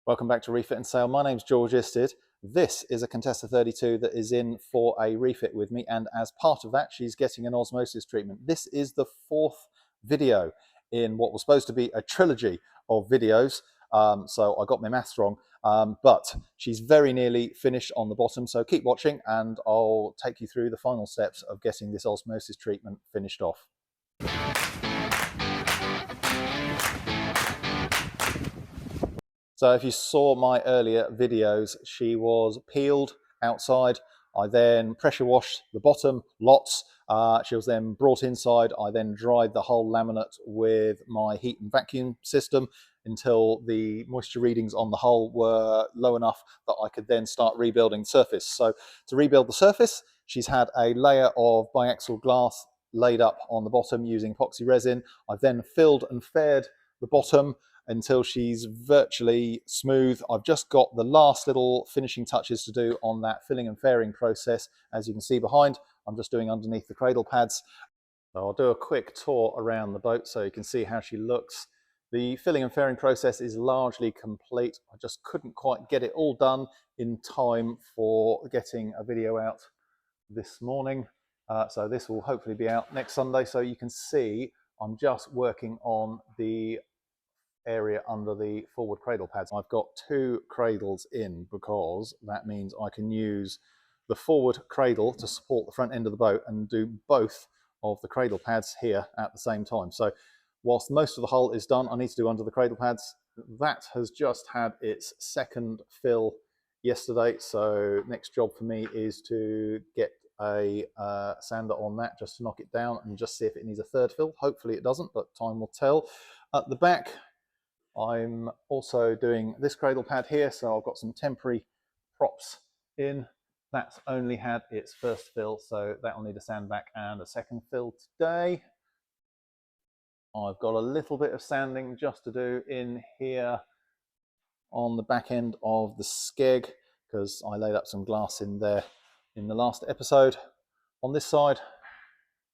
Welcome back to Refit and Sale. My name's George Isted. This is a Contessa 32 that is in for a refit with me, and as part of that she's getting an osmosis treatment. This is the fourth video in what was supposed to be a trilogy of videos, so I got my maths wrong, but she's very nearly finished on the bottom, so keep watching and I'll take you through the final steps of getting this osmosis treatment finished off. So if you saw my earlier videos, she was peeled outside. I then pressure washed the bottom lots. She was then brought inside. I then dried the whole laminate with my heat and vacuum system until the moisture readings on the hull were low enough that I could then start rebuilding the surface. So to rebuild the surface, she's had a layer of biaxial glass laid up on the bottom using epoxy resin. I've then filled and faired the bottom until she's virtually smooth. I've just got the last little finishing touches to do on that filling and fairing process. As you can see behind, I'm just doing underneath the cradle pads. So I'll do a quick tour around the boat so you can see how she looks. The filling and fairing process is largely complete. I just couldn't quite get it all done in time for getting a video out this morning. So this will hopefully be out next Sunday. So you can see I'm just working on the area under the forward cradle pads. I've got two cradles in because that means I can use the forward cradle to support the front end of the boat and do both of the cradle pads here at the same time. So whilst most of the hull is done, I need to do under the cradle pads. That has just had its second fill yesterday, so next job for me is to get a sander on that just to knock it down and just see if it needs a third fill. Hopefully it doesn't, but time will tell. At the back, I'm also doing this cradle pad here, so I've got some temporary props in. That's only had its first fill, so that'll need a sandback and a second fill today. I've got a little bit of sanding just to do in here on the back end of the skeg, because I laid up some glass in there in the last episode. On this side,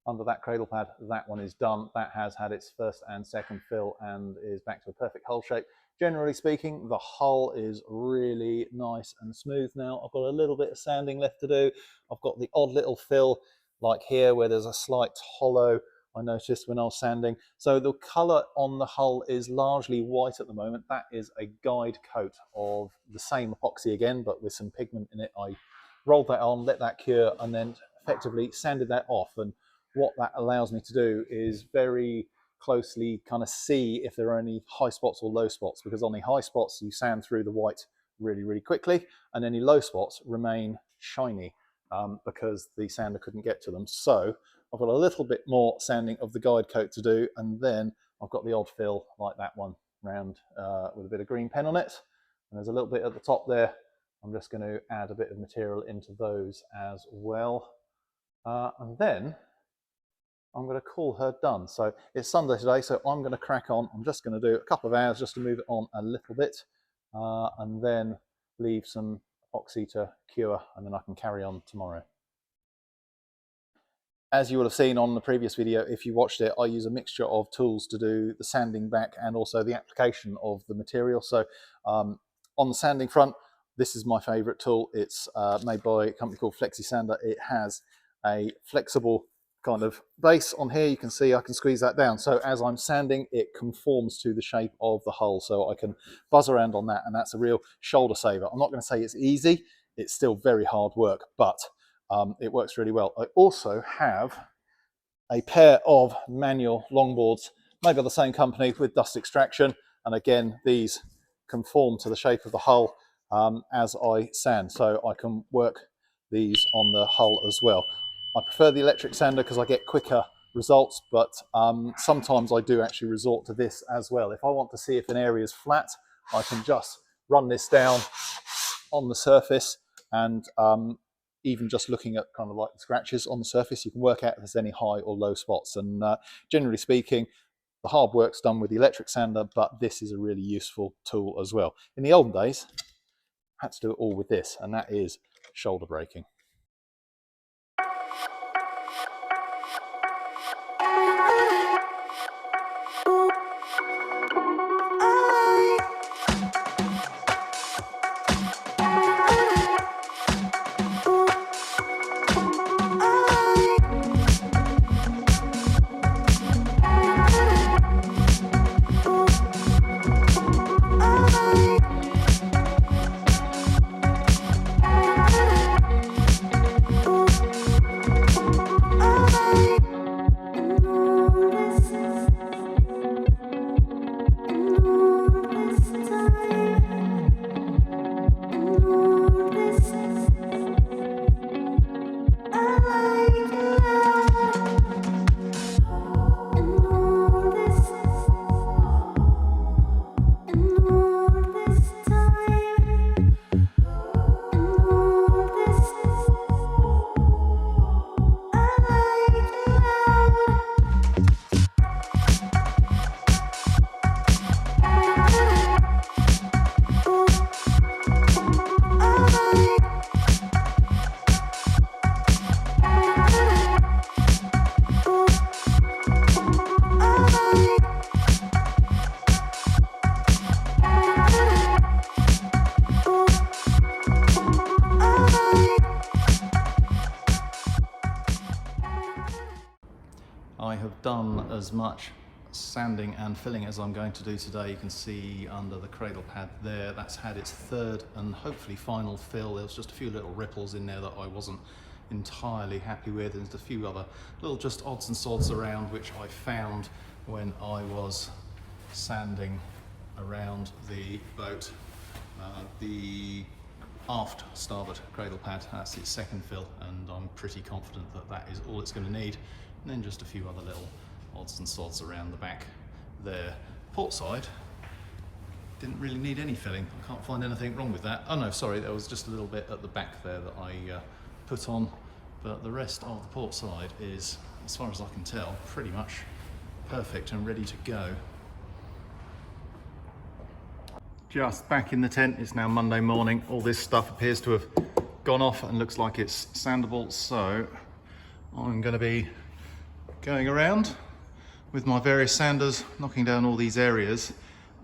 under that cradle pad, that one is done. That has had its first and second fill and is back to a perfect hull shape. Generally speaking, the hull is really nice and smooth now. I've got a little bit of sanding left to do. I've got the odd little fill, like here where there's a slight hollow I noticed when I was sanding. So the colour on the hull is largely white at the moment. That is a guide coat of the same epoxy again, but with some pigment in it. I rolled that on, let that cure, and then effectively sanded that off. And what that allows me to do is very closely kind of see if there are any high spots or low spots, because on the high spots you sand through the white really quickly, and any low spots remain shiny because the sander couldn't get to them. So I've got a little bit more sanding of the guide coat to do, and then I've got the odd fill like that one round with a bit of green pen on it, and there's a little bit at the top there. I'm just going to add a bit of material into those as well, and then I'm going to call her done. So it's Sunday today, so I'm going to crack on. I'm just going to do a couple of hours just to move it on a little bit, and then leave some epoxy to cure, and then I can carry on tomorrow. As you will have seen on the previous video, if you watched it, I use a mixture of tools to do the sanding back and also the application of the material. So on the sanding front, this is my favorite tool. It's made by a company called Flexi Sander. It has a flexible kind of base on here. You can see I can squeeze that down, so as I'm sanding it conforms to the shape of the hull, so I can buzz around on that, and that's a real shoulder saver. I'm not going to say it's easy, it's still very hard work, but it works really well. I also have a pair of manual longboards made by the same company with dust extraction, and again these conform to the shape of the hull as I sand, so I can work these on the hull as well. I prefer the electric sander because I get quicker results, but sometimes I do actually resort to this as well. If I want to see if an area is flat, I can just run this down on the surface, and even just looking at kind of like the scratches on the surface, you can work out if there's any high or low spots. And generally speaking, the hard work's done with the electric sander, but this is a really useful tool as well. In the olden days, I had to do it all with this, and that is shoulder breaking. as much sanding and filling as I'm going to do today. You can see under the cradle pad there, that's had its third and hopefully final fill. There was just a few little ripples in there that I wasn't entirely happy with, and there's a few other little just odds and sods around which I found when I was sanding around the boat. The aft starboard cradle pad, that's its second fill, and I'm pretty confident that that is all it's going to need. And then just a few other little odds and sods around the back there. Port side didn't really need any filling. I can't find anything wrong with that. Oh no, sorry, there was just a little bit at the back there that I put on, but the rest of the port side is, as far as I can tell, pretty much perfect and ready to go. Just back in the tent. It's now Monday morning. All this stuff appears to have gone off and looks like it's sandable, so I'm going to be going around with my various sanders, knocking down all these areas,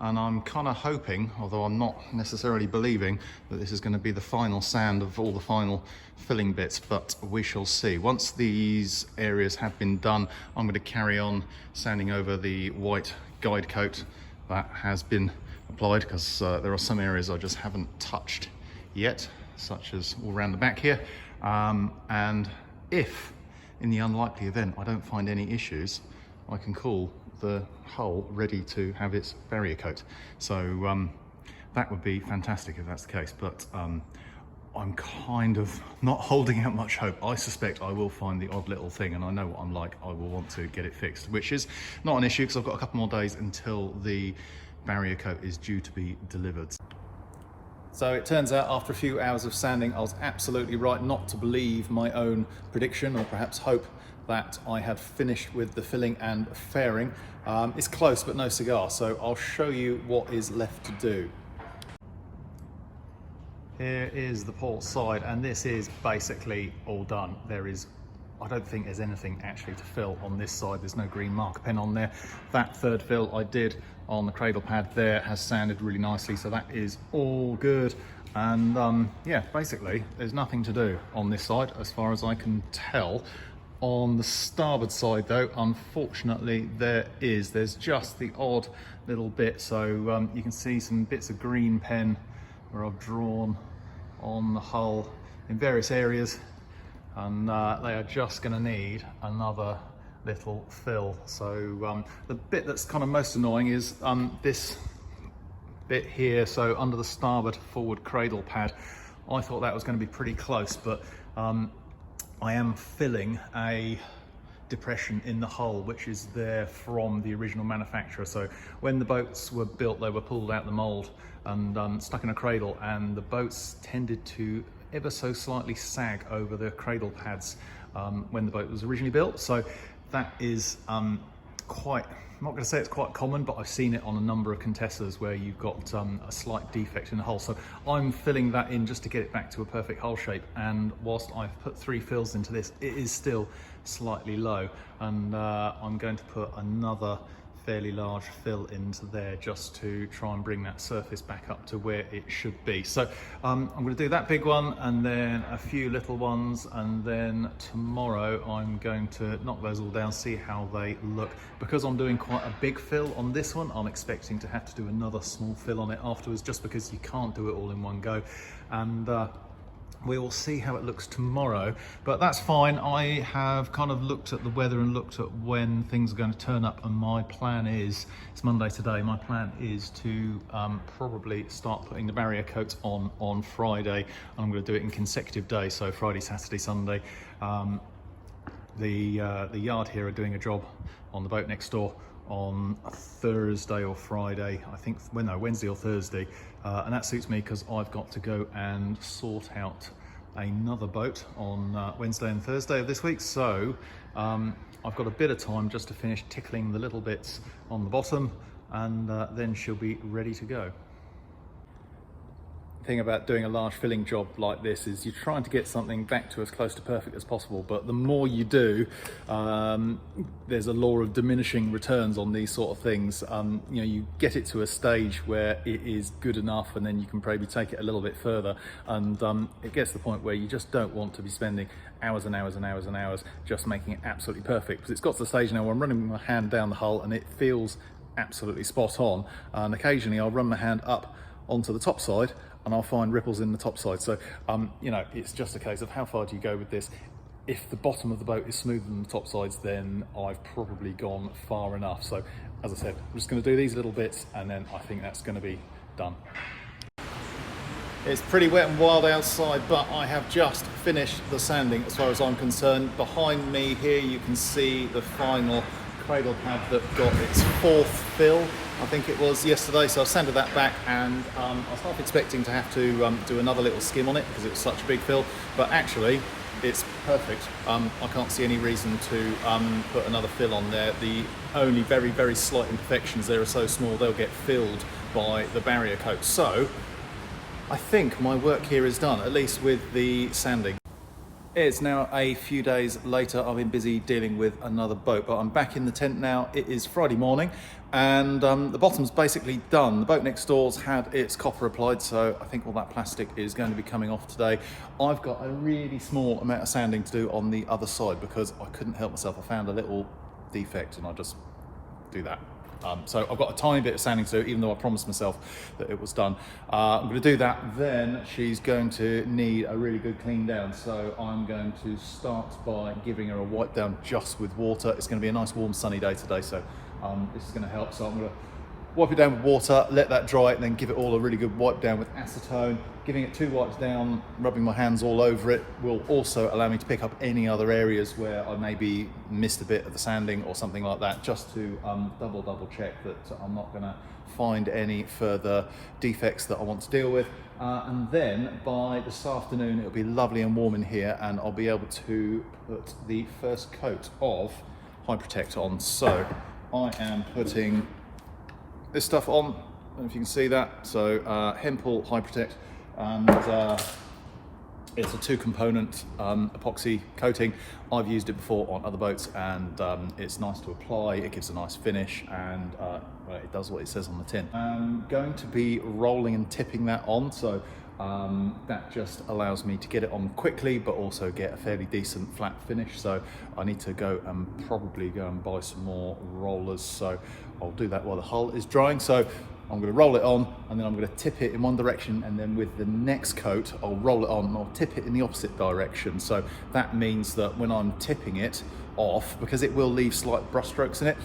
and I'm kind of hoping, although I'm not necessarily believing, that this is going to be the final sand of all the final filling bits, but we shall see. Once these areas have been done, I'm going to carry on sanding over the white guide coat that has been applied, because there are some areas I just haven't touched yet, such as all around the back here, and if in the unlikely event I don't find any issues, I can call the hull ready to have its barrier coat. So that would be fantastic if that's the case, but I'm kind of not holding out much hope. I suspect I will find the odd little thing, and I know what I'm like. I will want to get it fixed, which is not an issue because I've got a couple more days until the barrier coat is due to be delivered. So it turns out after a few hours of sanding, I was absolutely right not to believe my own prediction, or perhaps hope, that I had finished with the filling and fairing. It's close but no cigar, so I'll show you what is left to do. Here is the port side, and this is basically all done. I don't think there's anything actually to fill on this side. There's no green marker pen on there. That third fill I did on the cradle pad there has sanded really nicely, so that is all good. And yeah, basically there's nothing to do on this side as far as I can tell. On the starboard side though, unfortunately there's just the odd little bit. So you can see some bits of green pen where I've drawn on the hull in various areas, and they are just going to need another little fill. So the bit that's kind of most annoying is this bit here. So under the starboard forward cradle pad, I thought that was going to be pretty close, but I am filling a depression in the hull which is there from the original manufacturer. So when the boats were built, they were pulled out the mold and stuck in a cradle, and the boats tended to ever so slightly sag over the cradle pads when the boat was originally built. So that is quite, I'm not going to say it's quite common, but I've seen it on a number of Contessas where you've got a slight defect in the hull. So I'm filling that in just to get it back to a perfect hull shape, and whilst I've put 3 fills into this, it is still slightly low, and I'm going to put another fairly large fill into there just to try and bring that surface back up to where it should be. So I'm going to do that big one and then a few little ones, and then tomorrow I'm going to knock those all down, see how they look. Because I'm doing quite a big fill on this one, I'm expecting to have to do another small fill on it afterwards, just because you can't do it all in one go. And we will see how it looks tomorrow, but that's fine. I have kind of looked at the weather and looked at when things are going to turn up, and my plan is, it's Monday today, my plan is to probably start putting the barrier coat on Friday, and I'm going to do it in consecutive days, so Friday, Saturday, Sunday. The yard here are doing a job on the boat next door on a Thursday or Friday, I think, well no, Wednesday or Thursday, and that suits me because I've got to go and sort out another boat on Wednesday and Thursday of this week. So I've got a bit of time just to finish tickling the little bits on the bottom, and then she'll be ready to go. thing about doing a large filling job like this is you're trying to get something back to as close to perfect as possible, but the more you do, there's a law of diminishing returns on these sort of things. You know, you get it to a stage where it is good enough, and then you can probably take it a little bit further, and it gets to the point where you just don't want to be spending hours and hours and hours and hours just making it absolutely perfect, because it's got to the stage now where I'm running my hand down the hull and it feels absolutely spot on, and occasionally I'll run my hand up onto the top side and I'll find ripples in the top side. So you know, it's just a case of how far do you go with this. If the bottom of the boat is smoother than the top sides, then I've probably gone far enough. So as I said, I'm just going to do these little bits and then I think that's going to be done. It's pretty wet and wild outside, but I have just finished the sanding as far as I'm concerned. Behind me here you can see the final cradle pad that got its 4th fill, I think it was yesterday. So I've sanded that back, and I was half expecting to have to do another little skim on it because it was such a big fill, but actually it's perfect. I can't see any reason to put another fill on there. The only very, very slight imperfections there are so small they'll get filled by the barrier coat. So I think my work here is done, at least with the sanding. It's now a few days later. I've been busy dealing with another boat, but I'm back in the tent now. It is Friday morning, and the bottom's basically done. The boat next door's had its copper applied, so I think all that plastic is going to be coming off today. I've got a really small amount of sanding to do on the other side because I couldn't help myself. I found a little defect and I just do that. So I've got a tiny bit of sanding to do, even though I promised myself that it was done. I'm going to do that, then she's going to need a really good clean down. So I'm going to start by giving her a wipe down just with water. It's going to be a nice warm sunny day today, so this is going to help. So I'm going to wipe it down with water, let that dry, and then give it all a really good wipe down with acetone. Giving it 2 wipes down, rubbing my hands all over it will also allow me to pick up any other areas where I maybe missed a bit of the sanding or something like that, just to double check that I'm not going to find any further defects that I want to deal with. And then by this afternoon it'll be lovely and warm in here, and I'll be able to put the first coat of High Protect on. So I am putting this stuff on, I don't know if you can see that. So Hempel High Protect, and it's a 2-component epoxy coating. I've used it before on other boats, and it's nice to apply. It gives a nice finish, and well, it does what it says on the tin. I'm going to be rolling and tipping that on, so that just allows me to get it on quickly but also get a fairly decent flat finish. So I need to go and probably go and buy some more rollers, so I'll do that while the hull is drying. So I'm going to roll it on, and then I'm going to tip it in one direction, and then with the next coat I'll roll it on and I'll tip it in the opposite direction. So that means that when I'm tipping it off, because it will leave slight brush strokes in it,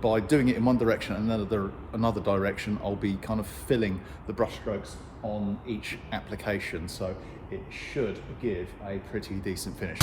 by doing it in one direction and another direction, I'll be kind of filling the brush strokes on each application, so it should give a pretty decent finish.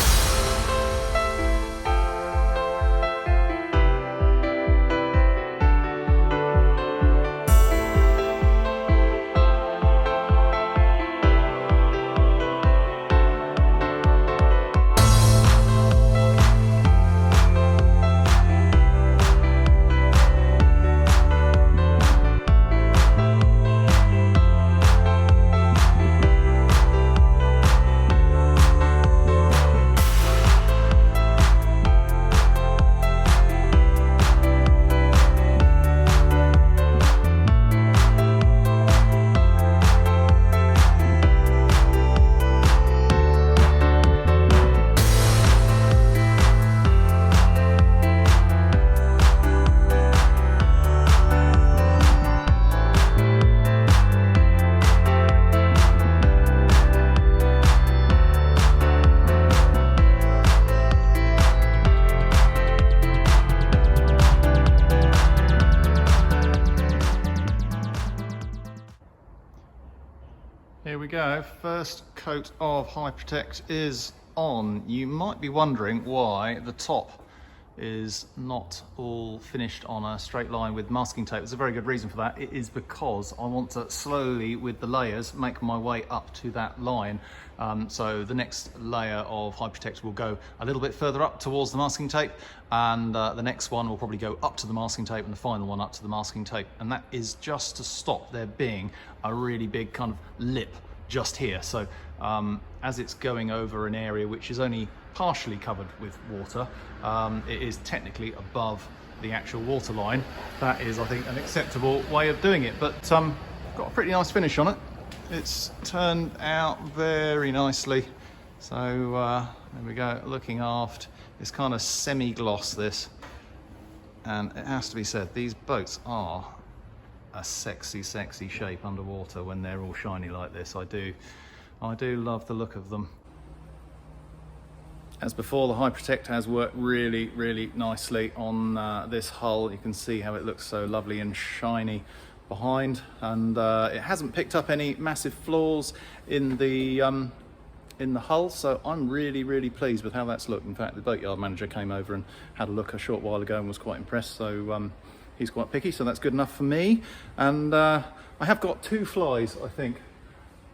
Here we go, first coat of High Protect is on. You might be wondering why the top is not all finished on a straight line with masking tape. There's a very good reason for that. It is because I want to slowly, with the layers, make my way up to that line. So the next layer of High Protect will go a little bit further up towards the masking tape, and the next one will probably go up to the masking tape, and the final one up to the masking tape. And that is just to stop there being a really big kind of lip just here. So as it's going over an area which is only partially covered with water, it is technically above the actual water line. That is, I think, an acceptable way of doing it, but got a pretty nice finish on it. It's turned out very nicely. So there we go, looking aft. It's kind of semi-gloss, this, and it has to be said, these boats are a sexy shape underwater when they're all shiny like this. I do love the look of them. As before, the High Protect has worked really nicely on this hull. You can see how it looks so lovely and shiny behind, and it hasn't picked up any massive flaws in the hull, so I'm really pleased with how that's looked. In fact, the boatyard manager came over and had a look a short while ago and was quite impressed, so he's quite picky, so that's good enough for me. And I have got 2 flies, I think,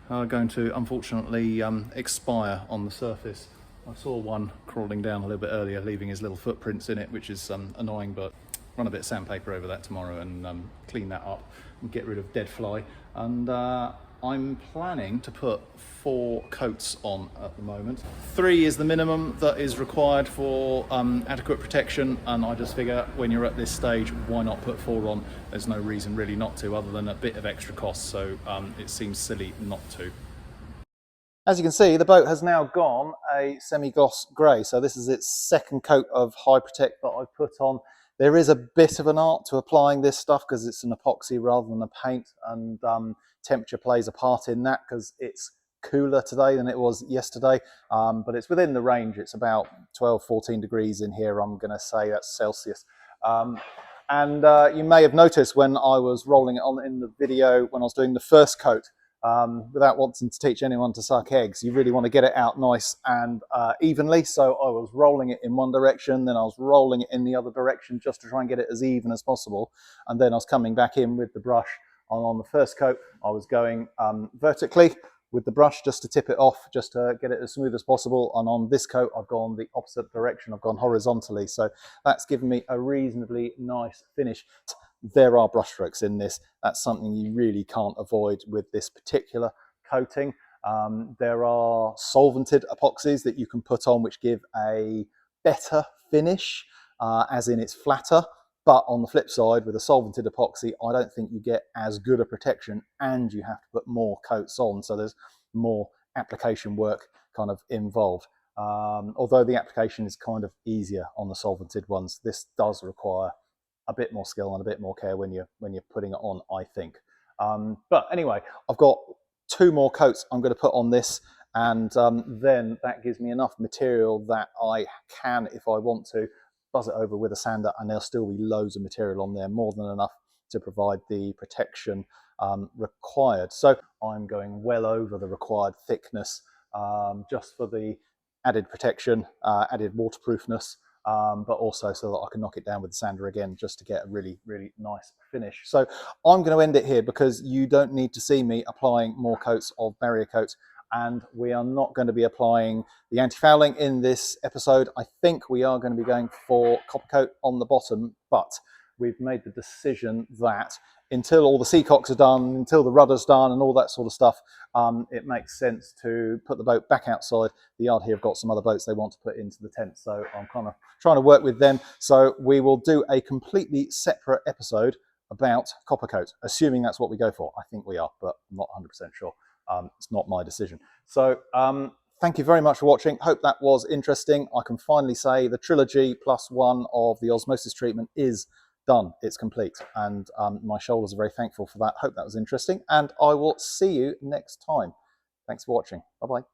are going to unfortunately expire on the surface. I saw one crawling down a little bit earlier, leaving his little footprints in it, which is annoying, but run a bit of sandpaper over that tomorrow and clean that up and get rid of dead fly. And I'm planning to put 4 coats on at the moment. 3 is the minimum that is required for adequate protection, and I just figure when you're at this stage, why not put 4 on? There's no reason really not to, other than a bit of extra cost, so it seems silly not to. As you can see, the boat has now gone a semi-gloss grey, so this is its 2nd coat of High Protect that I've put on. There is a bit of an art to applying this stuff because it's an epoxy rather than a paint, and temperature plays a part in that because it's cooler today than it was yesterday, but it's within the range. It's about 12-14 degrees in here, I'm going to say. That's Celsius. And you may have noticed when I was rolling it on in the video, when I was doing the first coat, without wanting to teach anyone to suck eggs, you really want to get it out nice and evenly. So I was rolling it in one direction, then I was rolling it in the other direction just to try and get it as even as possible. And then I was coming back in with the brush. On the first coat, I was going vertically with the brush just to tip it off, just to get it as smooth as possible. And on this coat, I've gone the opposite direction. I've gone horizontally. So that's given me a reasonably nice finish. There are brush strokes in this. That's something you really can't avoid with this particular coating. There are solvented epoxies that you can put on which give a better finish, as in it's flatter. But on the flip side, with a solvented epoxy, I don't think you get as good a protection, and you have to put more coats on. So there's more application work kind of involved. Although the application is kind of easier on the solvented ones, this does require a bit more skill and a bit more care when you're putting it on, I think. But anyway, I've got 2 more coats I'm going to put on this, and then that gives me enough material that I can, if I want to, buzz it over with a sander, and there'll still be loads of material on there, more than enough to provide the protection required. So I'm going well over the required thickness just for the added protection, added waterproofness, but also so that I can knock it down with the sander again just to get a really nice finish. So I'm going to end it here because you don't need to see me applying more coats of barrier coat, and we are not going to be applying the anti-fouling in this episode. I think we are going to be going for copper coat on the bottom, but we've made the decision that until all the seacocks are done, until the rudder's done and all that sort of stuff, it makes sense to put the boat back outside. The yard here have got some other boats they want to put into the tent, so I'm kind of trying to work with them. So we will do a completely separate episode about copper coat, assuming that's what we go for. I think we are, but I'm not 100% sure. It's not my decision. So thank you very much for watching. Hope that was interesting. I can finally say the trilogy +1 of the osmosis treatment is done. It's complete, and my shoulders are very thankful for that. Hope that was interesting, and I will see you next time. Thanks for watching. Bye bye.